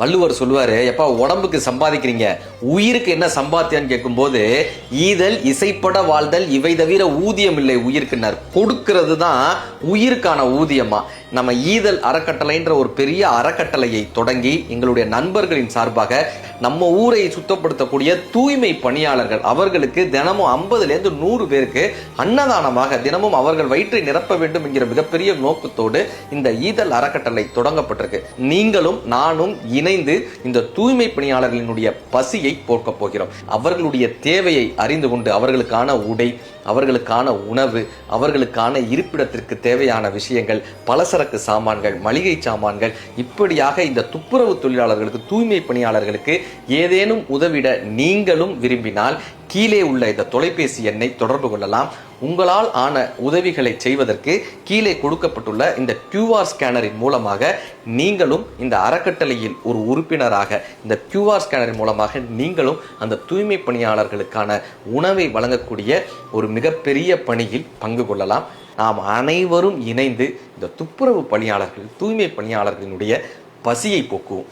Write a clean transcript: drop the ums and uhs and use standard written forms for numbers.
வள்ளுவர் சொல்லுவாரு, எப்பா உடம்புக்கு சம்பாதிக்கிறீங்க, உயிருக்கு என்ன சம்பாத்தியான்னு கேட்கும்போது, ஈதல் இசைப்பட வாழ்தல் இவை தவிர ஊதியம் இல்லை உயிருக்குன்னார். கொடுக்கிறது தான் உயிருக்கான ஊதியமா. நம்ம ஈதல் அறக்கட்டளைன்ற ஒரு பெரிய அறக்கட்டளையை தொடங்கி எங்களுடைய நண்பர்களின் சார்பாக நம்ம ஊரை சுத்தப்படுத்தக்கூடிய தூய்மை பணியாளர்கள் அவர்களுக்கு தினமும் 50லேருந்து 100 பேருக்கு அன்னதானமாக தினமும் அவர்கள் வயிற்றை நிரப்ப வேண்டும் என்கிற மிகப்பெரிய நோக்கத்தோடு இந்த ஈதல் அறக்கட்டளை தொடங்கப்பட்டிருக்கு. நீங்களும் நானும் இணைந்து இந்த தூய்மை பணியாளர்களினுடைய பசியை போக்க போகிறோம். அவர்களுடைய தேவையை அறிந்து கொண்டு அவர்களுக்கான உடை, அவர்களுக்கான உணவு, அவர்களுக்கான இருப்பிடத்திற்கு தேவையான விஷயங்கள், பலசரக்கு சாமான்கள், மளிகை சாமான்கள், இப்படியாக இந்த துப்புரவு தொழிலாளர்களுக்கு, தூய்மை பணியாளர்களுக்கு ஏதேனும் உதவிட நீங்களும் விரும்பினால் கீழே உள்ள இந்த தொலைபேசி எண்ணை தொடர்பு கொள்ளலாம். உங்களால் ஆன உதவிகளை செய்வதற்கு கீழே கொடுக்கப்பட்டுள்ள இந்த QR ஸ்கேனரின் மூலமாக நீங்களும் இந்த அறக்கட்டளையில் ஒரு உறுப்பினராக இந்த QR ஸ்கேனரின் மூலமாக நீங்களும் அந்த தூய்மை பணியாளர்களுக்கான உணவை வழங்கக்கூடிய ஒரு மிகப்பெரிய பணியில் பங்கு கொள்ளலாம். நாம் அனைவரும் இணைந்து இந்த துப்புரவு பணியாளர்கள், தூய்மை பணியாளர்களினுடைய பசியை போக்குவோம்.